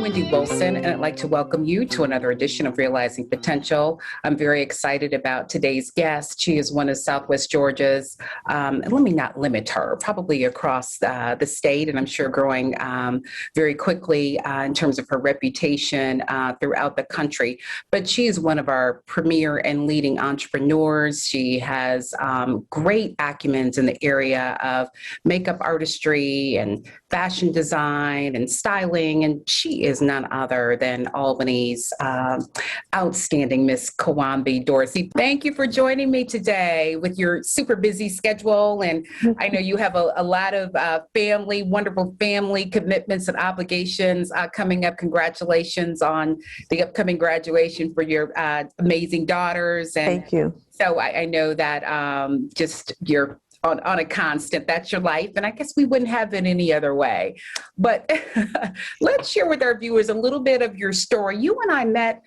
Wendy Wilson, and I'd like to welcome you to another edition of Realizing Potential. I'm very excited about today's guest. She is one of Southwest Georgia's, let me not limit her, probably across the state, and I'm sure growing very quickly in terms of her reputation throughout the country. But she is one of our premier and leading entrepreneurs. She has great acumens in the area of makeup artistry and fashion design and styling, and she is none other than Albany's outstanding Miss Kawambee Dorsey. Thank you for joining me today with your super busy schedule, and I know you have a lot of wonderful family commitments and obligations coming up. Congratulations on the upcoming graduation for your amazing daughters. And thank you. So I know that just you're on a constant, that's your life. And I guess we wouldn't have it any other way. But let's share with our viewers a little bit of your story. You and I met,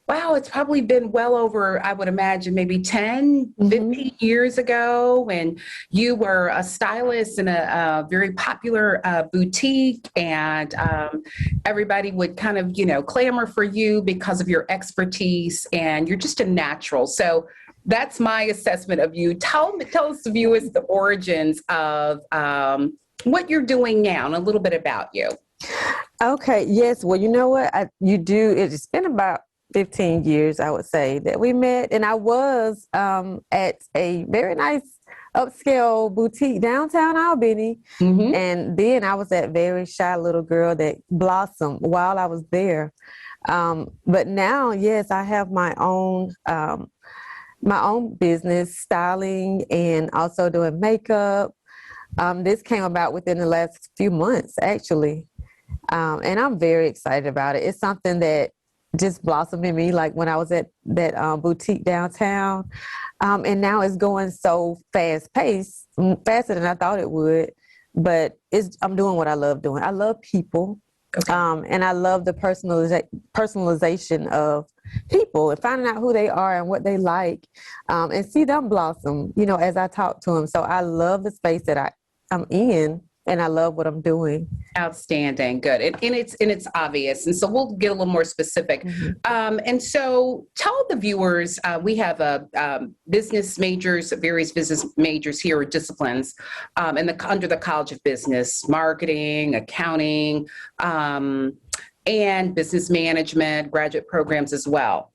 wow, it's probably been well over, I would imagine, maybe 10, 15 years ago. And you were a stylist in a very popular boutique. And everybody would kind of, clamor for you because of your expertise. And you're just a natural. So that's my assessment of you. Tell us, the viewers, the origins of what you're doing now and a little bit about you. Okay. Yes. Well, you know what? It's been about 15 years, I would say, that we met. And I was at a very nice upscale boutique downtown Albany. And then I was that very shy little girl that blossomed while I was there. But now, yes, I have my own business, styling, and also doing makeup. This came about within the last few months, actually. And I'm very excited about it. It's something that just blossomed in me, like when I was at that boutique downtown. And now it's going so fast-paced, faster than I thought it would. But I'm doing what I love doing. I love people. Okay. And I love the personalization of people and finding out who they are and what they like, and see them blossom, as I talk to them. So I love the space that I'm in, and I love what I'm doing. Outstanding. Good. And it's obvious. And so we'll get a little more specific. And so tell the viewers, we have various business majors here, or disciplines, under the College of Business, marketing, accounting, and business management, graduate programs as well.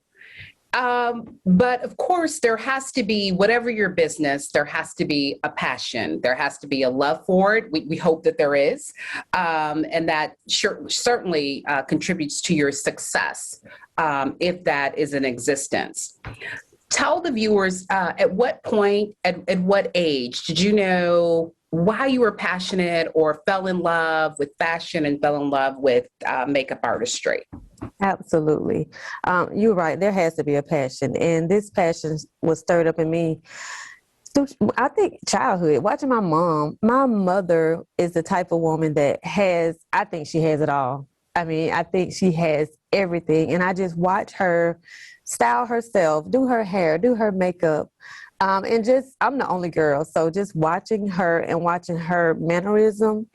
But of course, there has to be, whatever your business, there has to be a passion. There has to be a love for it. We hope that there is. And that certainly contributes to your success, if that is in existence. Tell the viewers, at what point, at what age did you know why you were passionate or fell in love with fashion and fell in love with makeup artistry? Absolutely. You're right. There has to be a passion. And this passion was stirred up in me through, I think, childhood. Watching my mom. My mother is the type of woman that I think she has it all. I mean, I think she has everything. And I just watch her style herself, do her hair, do her makeup. And I'm the only girl. So just watching her and watching her mannerism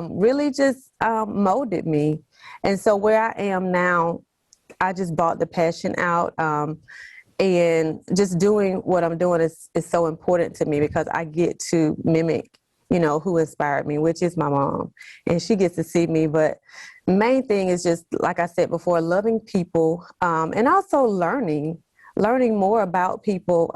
really just molded me. And so where I am now, I just brought the passion out, and just doing what I'm doing is so important to me because I get to mimic, who inspired me, which is my mom, and she gets to see me. But main thing is just, like I said before, loving people, and also learning more about people,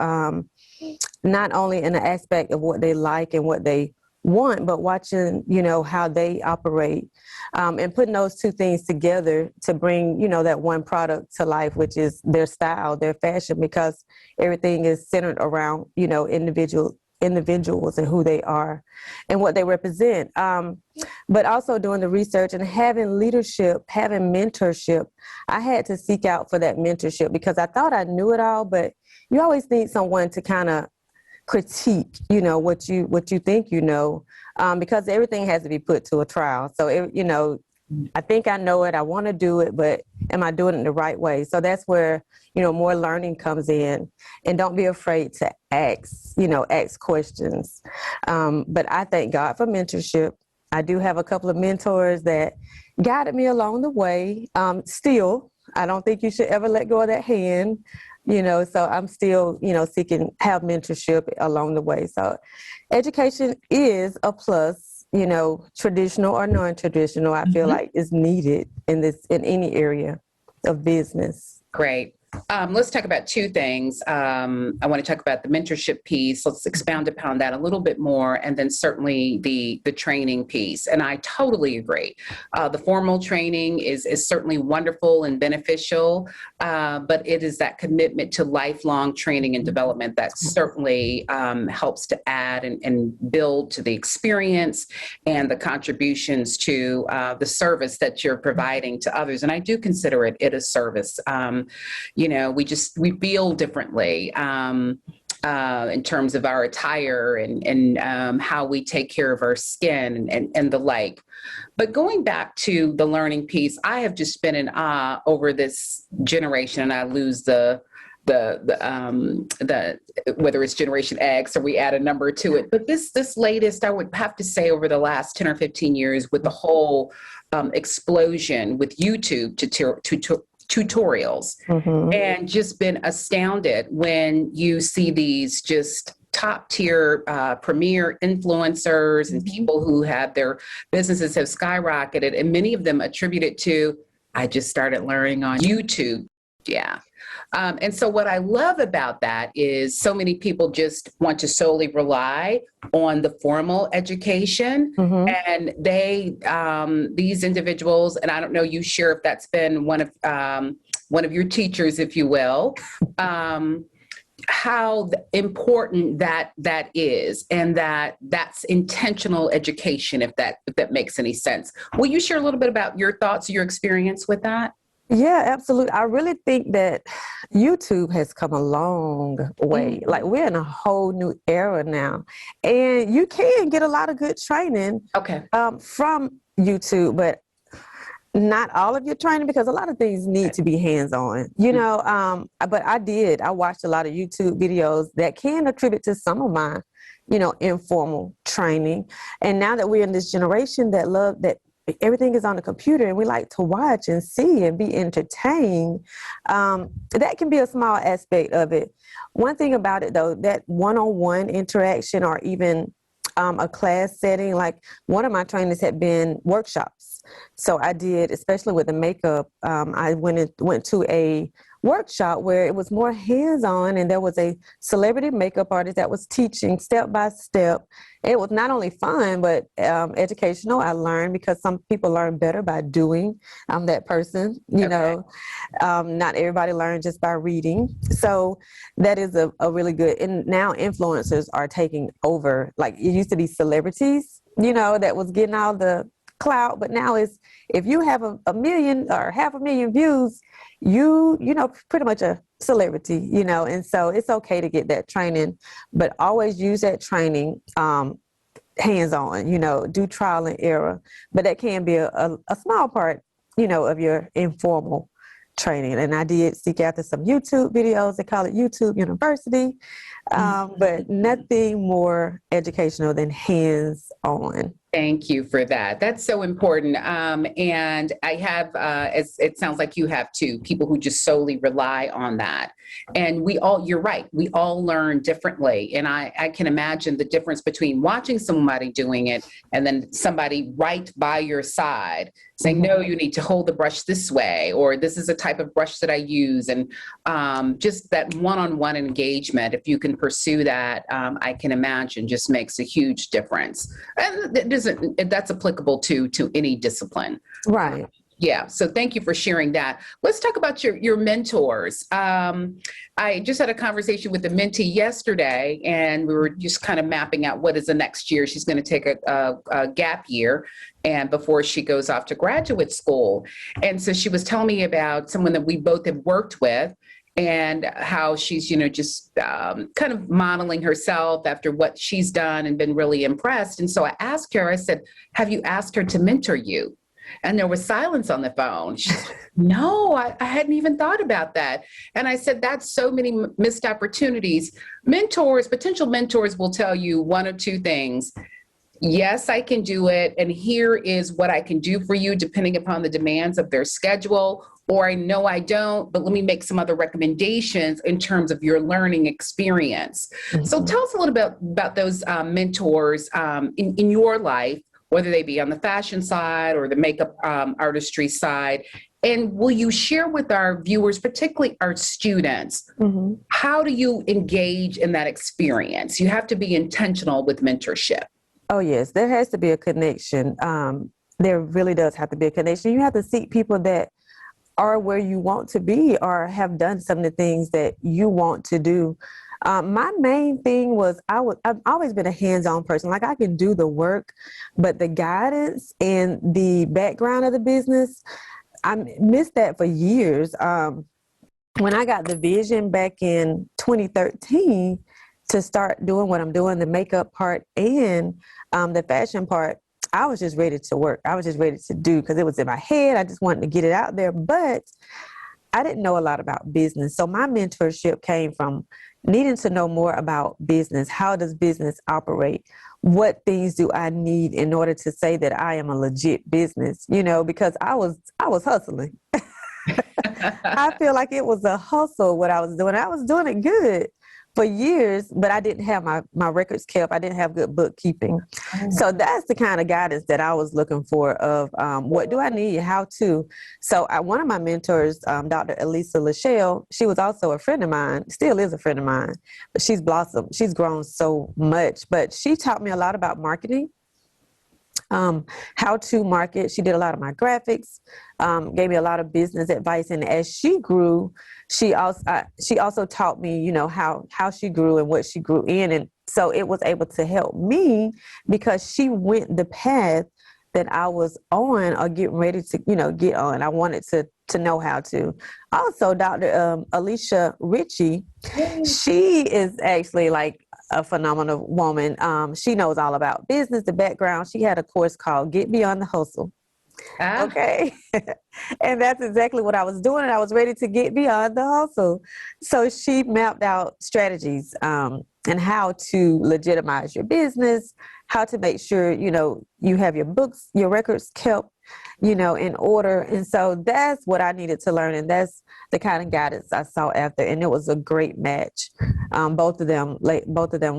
not only in the aspect of what they like and what they want, but watching, how they operate, and putting those two things together to bring, that one product to life, which is their style, their fashion, because everything is centered around, individuals and who they are and what they represent. But also doing the research and having leadership, having mentorship. I had to seek out for that mentorship because I thought I knew it all, but you always need someone to kind of critique, what you think, because everything has to be put to a trial. So, I think I know it, I want to do it, but am I doing it the right way? So that's where, more learning comes in, and don't be afraid to ask questions. But I thank God for mentorship. I do have a couple of mentors that, guided me along the way. Still, I don't think you should ever let go of that hand, so I'm still, seeking, have mentorship along the way. So education is a plus, traditional or non-traditional, I feel like is needed in any area of business. Great. Let's talk about two things. I want to talk about the mentorship piece. Let's expound upon that a little bit more, and then certainly the training piece. And I totally agree. The formal training is certainly wonderful and beneficial, but it is that commitment to lifelong training and development that certainly helps to add and build to the experience and the contributions to the service that you're providing to others. And I do consider it a service. We feel differently in terms of our attire and how we take care of our skin and the like. But going back to the learning piece, I have just been in awe over this generation, and I lose the whether it's Generation X or we add a number to it. But this latest, I would have to say, over the last 10 or 15 years, with the whole explosion with YouTube tutorials, and just been astounded when you see these just top tier premier influencers and people who have their businesses have skyrocketed, and many of them attribute it to, I just started learning on YouTube. Yeah. And so what I love about that is so many people just want to solely rely on the formal education, and these individuals, and I don't know, you share if that's been one of your teachers, if you will, how important that is, and that's intentional education, if that makes any sense. Will you share a little bit about your thoughts, your experience with that? Yeah, absolutely. I really think that YouTube has come a long way. Like, we're in a whole new era now, and you can get a lot of good training from YouTube, but not all of your training, because a lot of things need to be hands-on, but I watched a lot of YouTube videos that can attribute to some of my, informal training. And now that we're in this generation that love that everything is on the computer and we like to watch and see and be entertained, that can be a small aspect of it. One thing about it, though, that one-on-one interaction, or even a class setting, like one of my trainings had been workshops. So I did, especially with the makeup, I went to a workshop where it was more hands-on, and there was a celebrity makeup artist that was teaching step by step. It was not only fun, but educational. I learned, because some people learn better by doing. I'm that person, not everybody learns just by reading. So that is a really good, and now influencers are taking over. Like, it used to be celebrities, that was getting all the clout, but now it's, if you have a million or 500,000 views, you pretty much a celebrity, and so it's okay to get that training, but always use that training hands-on, do trial and error, but that can be a small part, of your informal training. And I did seek after some YouTube videos. They call it YouTube University, but nothing more educational than hands-on. Thank you for that. That's so important. And I have, as it sounds like you have too, people who just solely rely on that. And you're right, we all learn differently. And I can imagine the difference between watching somebody doing it and then somebody right by your side saying, no, you need to hold the brush this way, or this is a type of brush that I use. And just that one-on-one engagement, if you can pursue that, I can imagine just makes a huge difference. And that's applicable to any discipline. Right. Yeah. So thank you for sharing that. Let's talk about your mentors. I just had a conversation with the mentee yesterday, and we were just kind of mapping out what is the next year. She's going to take a gap year, and before she goes off to graduate school. And so she was telling me about someone that we both have worked with, and how she's, just kind of modeling herself after what she's done and been really impressed. And so I asked her, I said, have you asked her to mentor you? And there was silence on the phone. She said, no, I hadn't even thought about that. And I said, that's so many missed opportunities. Potential mentors will tell you one or two things. Yes, I can do it. And here is what I can do for you, depending upon the demands of their schedule. Or I know I don't, but let me make some other recommendations in terms of your learning experience. So Mhm. tell us a little bit about those mentors in your life, whether they be on the fashion side or the makeup artistry side. And will you share with our viewers, particularly our students, Mhm. how do you engage in that experience? You have to be intentional with mentorship. Oh, yes, there has to be a connection. There really does have to be a connection. You have to seek people that are where you want to be or have done some of the things that you want to do. My main thing was I've always been a hands-on person. Like I can do the work, but the guidance and the background of the business, I missed that for years. When I got the vision back in 2013 to start doing what I'm doing, the makeup part and the fashion part, I was just ready to work. I was just ready to do because it was in my head. I just wanted to get it out there, but I didn't know a lot about business. So my mentorship came from needing to know more about business. How does business operate? What things do I need in order to say that I am a legit business? You know, because I was hustling. I feel like it was a hustle what I was doing. I was doing it good for years, but I didn't have my records kept. I didn't have good bookkeeping. So that's the kind of guidance that I was looking for of what do I need, how to. So one of my mentors, Dr. Elisa Lachelle, she was also a friend of mine, still is a friend of mine, but she's blossomed. She's grown so much, but she taught me a lot about marketing. How to market. She did a lot of my graphics, gave me a lot of business advice. And as she grew, she also taught me, you know, how she grew and what she grew in. And so it was able to help me because she went the path that I was on or getting ready to, you know, get on. I wanted to know how to. Also, Dr. Alicia Ritchie, she is actually like a phenomenal woman. She knows all about business, the background. She had a course called Get Beyond the Hustle. Ah, Okay. And that's exactly what I was doing. And I was ready to get beyond the hustle. So she mapped out strategies and how to legitimize your business, how to make sure, you know, you have your books, your records kept, you know, in order. And so that's what I needed to learn. And that's the kind of guidance I saw after. And it was a great match. Both of them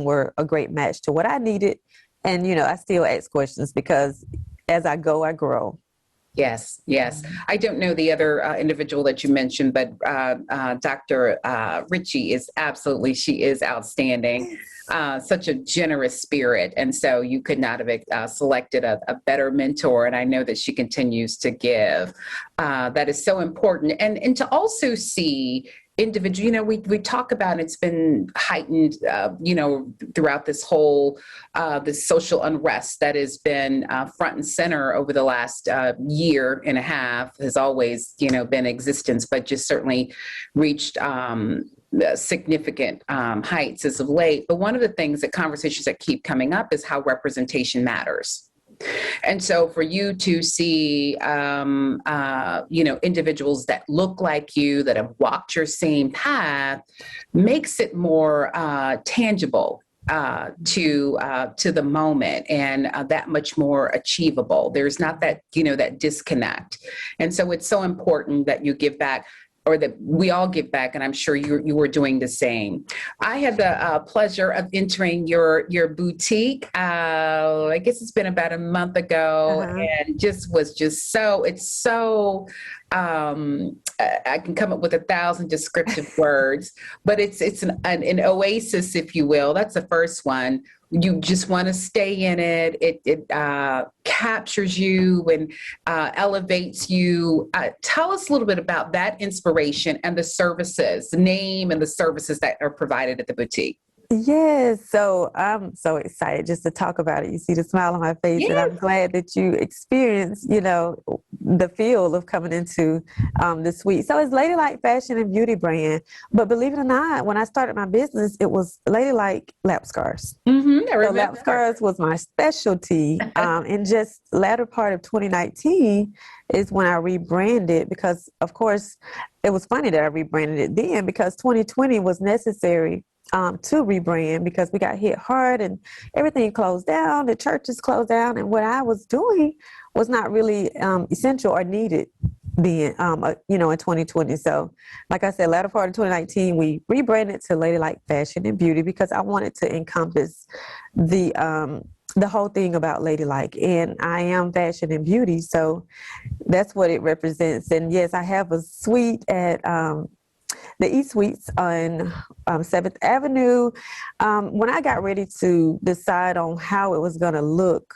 were a great match to what I needed. And, you know, I still ask questions because as I go, I grow. yes, yes. I don't know the other individual that you mentioned, but Dr. Ritchie is absolutely, she is outstanding. Such a generous spirit. And so you could not have selected a better mentor. And I know that she continues to give. That is so important. And to also see individual, you know, we talk about it's been heightened, you know, throughout this whole this social unrest that has been front and center over the last year and a half has always, you know, been in existence, but just certainly reached significant heights as of late. But one of the things that conversations that keep coming up is how representation matters. And so for you to see, you know, individuals that look like you, that have walked your same path, makes it more tangible to the moment and that much more achievable. There's not that, you know, that disconnect. And so it's so important that you give back or that we all give back, and I'm sure you were doing the same. I had the pleasure of entering your boutique. I guess it's been about a month ago, Uh-huh. and just so it's so. I can come up with 1,000 descriptive words, but it's an oasis, if you will. That's the first one. You just want to stay in it. It captures you and elevates you. Tell us a little bit about that inspiration and the services, the name and the services that are provided at the boutique. Yes, so I'm so excited just to talk about it. You see the smile on my face, and Yes. I'm glad that you experienced, you know, the feel of coming into the suite. So it's Ladylike Fashion and Beauty brand, but believe it or not, when I started my business, it was Ladylike lap scarves. I So lap remember. scarves was my specialty. And just latter part of 2019 is when I rebranded because, of course, it was funny that I rebranded it then because 2020 was necessary to rebrand because we got hit hard and everything closed down. The churches closed down, and what I was doing was not really essential or needed being, in 2020. So, like I said, latter part of 2019, we rebranded to Ladylike Fashion and Beauty because I wanted to encompass the whole thing about ladylike, and I am fashion and beauty, so that's what it represents. And yes, I have a suite at the East Suites on 7th Avenue. When I got ready to decide on how it was going to look,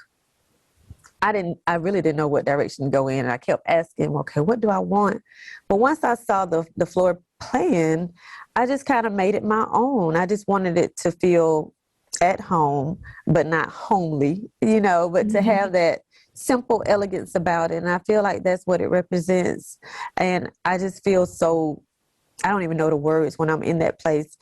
I really didn't know what direction to go in. And I kept asking, okay, what do I want? But once I saw the floor plan, I just kind of made it my own. I just wanted it to feel at home, but not homely, but to have that simple elegance about it. And I feel like that's what it represents. And I just feel so, I don't even know the words when I'm in that place.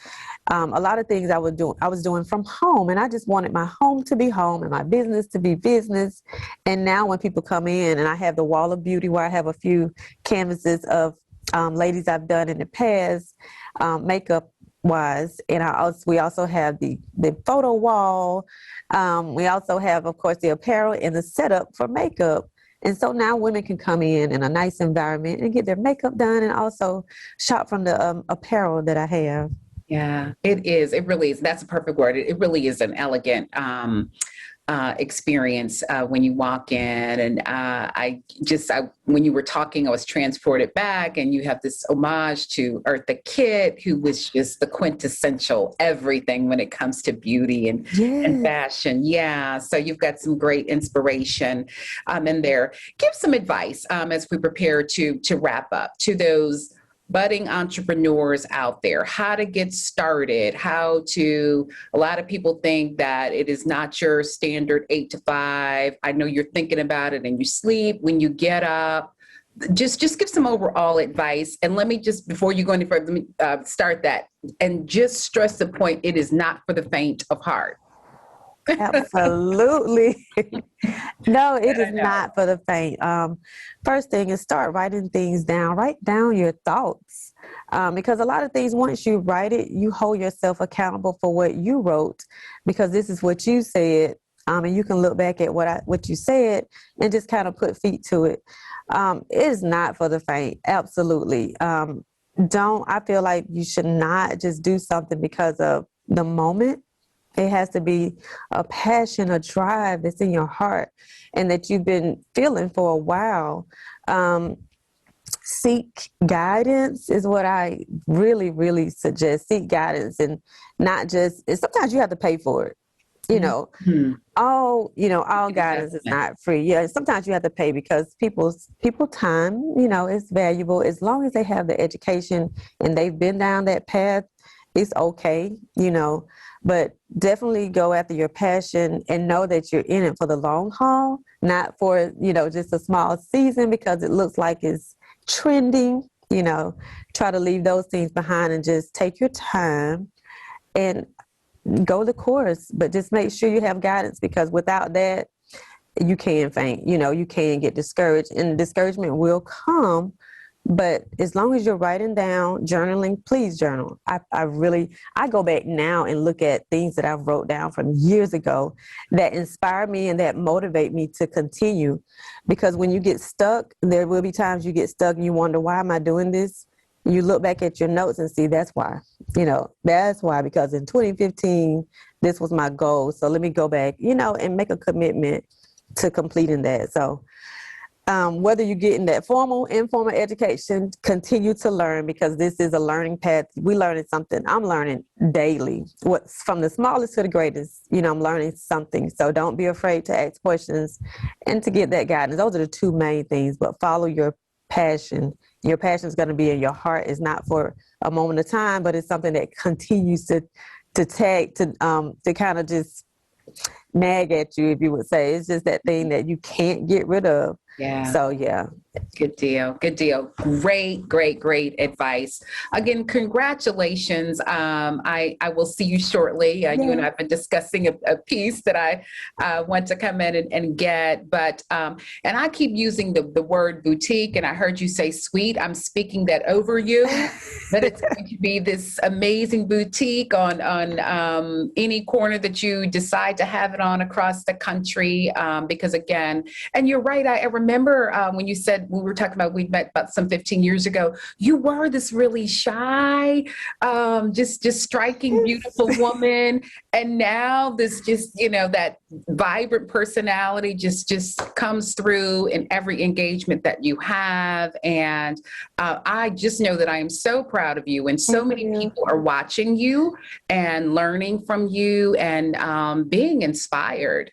A lot of things I was doing from home, and I just wanted my home to be home and my business to be business. And now when people come in, and I have the Wall of Beauty where I have a few canvases of ladies I've done in the past, makeup wise, and we also have the photo wall. We also have, of course, the apparel and the setup for makeup. And so now women can come in a nice environment and get their makeup done and also shop from the apparel that I have. Yeah, it is. It really is. That's a perfect word. It really is an elegant experience when you walk in. And when you were talking, I was transported back, and you have this homage to Eartha Kitt, who was just the quintessential everything when it comes to beauty and fashion. Yeah. So you've got some great inspiration in there. Give some advice as we prepare to wrap up to those budding entrepreneurs out there, how to get started, a lot of people think that it is not your standard 8 to 5. I know you're thinking about it and you sleep when you get up. Just give some overall advice. And let me just, before you go any further, let me start that and just stress the point. It is not for the faint of heart. Absolutely. No, it is not for the faint. First thing is start writing things down. Write down your thoughts. Because a lot of things, once you write it, you hold yourself accountable for what you wrote, because this is what you said. And you can look back at what you said and just kind of put feet to it. It is not for the faint. Absolutely. I feel like you should not just do something because of the moment. It has to be a passion, a drive that's in your heart and that you've been feeling for a while. Seek guidance is what I really, really suggest. Seek guidance, and not just, sometimes you have to pay for it. All guidance is not free. Yeah, sometimes you have to pay because people's time, is valuable. As long as they have the education and they've been down that path, it's okay, but definitely go after your passion and know that you're in it for the long haul, not for, just a small season because it looks like it's trending. Try to leave those things behind and just take your time and go the course, but just make sure you have guidance, because without that, you can faint, you can get discouraged, and discouragement will come. But as long as you're writing down, journaling, please journal. I go back now and look at things that I've wrote down from years ago that inspire me and that motivate me to continue. Because when you get stuck, there will be times you get stuck and you wonder, why am I doing this? You look back at your notes and see that's why. That's why, because in 2015, this was my goal. So let me go back, and make a commitment to completing that. So whether you're getting that formal, informal education, continue to learn, because this is a learning path. We're learning something. I'm learning daily. What's from the smallest to the greatest, I'm learning something. So don't be afraid to ask questions and to get that guidance. Those are the two main things, but follow your passion. Your passion is going to be in your heart. It's not for a moment of time, but it's something that continues to kind of just nag at you, if you would say. It's just that thing that you can't get rid of. Yeah. So, yeah. Good deal. Good deal. Great, great, great advice. Again, congratulations. I will see you shortly. You and I have been discussing a piece that I want to come in and get. But and I keep using the word boutique, and I heard you say suite. I'm speaking that over you. That it's going to be this amazing boutique on any corner that you decide to have it on across the country. Because again, and you're right. I remember when you said, we were talking about, we met about some 15 years ago, you were this really shy, just striking, beautiful woman. And now this just, that vibrant personality just comes through in every engagement that you have. And I just know that I am so proud of you. And so many people are watching you and learning from you and being inspired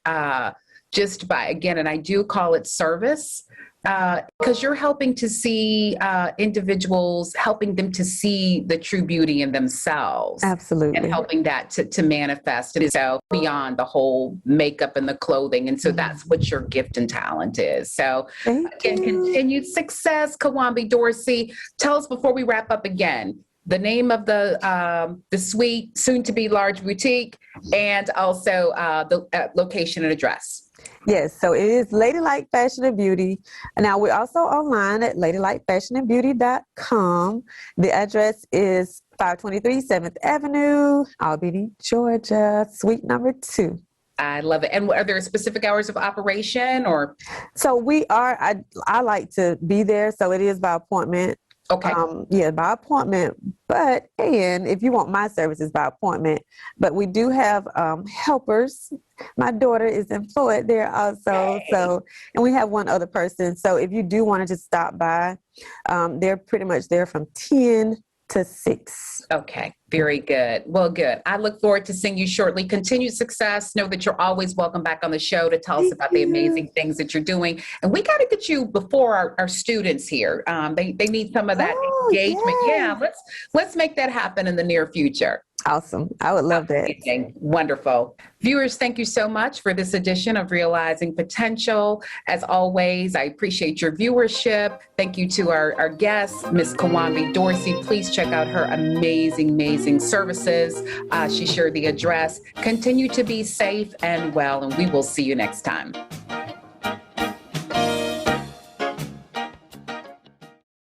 just by, again, and I do call it service. Because you're helping to see individuals, helping them to see the true beauty in themselves. Absolutely. And helping that to manifest and so beyond the whole makeup and the clothing. And so that's what your gift and talent is. So again, continued success, Kawambee Dorsey. Tell us before we wrap up again, the name of the suite, soon to be large boutique, and also the location and address. Yes, so it is Ladylike Fashion and Beauty. Now we're also online at ladylikefashionandbeauty.com. The address is 523 7th Avenue, Albany, Georgia, suite number 2. I love it. And are there specific hours of operation or? So I like to be there. So it is by appointment. Okay. By appointment. But, and if you want my services by appointment, but we do have helpers. My daughter is employed there also. So, and we have one other person. So if you do want to just stop by, they're pretty much there from 10 to 6. Okay. Very good. Well, good. I look forward to seeing you shortly. Continued success. Know that you're always welcome back on the show to tell us about the amazing things that you're doing. And we got to get you before our students here. They need some of that engagement. Yay. Yeah. Let's make that happen in the near future. Awesome. I would love that. Amazing. Wonderful. Viewers, thank you so much for this edition of Realizing Potential. As always, I appreciate your viewership. Thank you to our guest, Miss Kawambee Dorsey. Please check out her amazing services. She shared the address. Continue to be safe and well, and we will see you next time.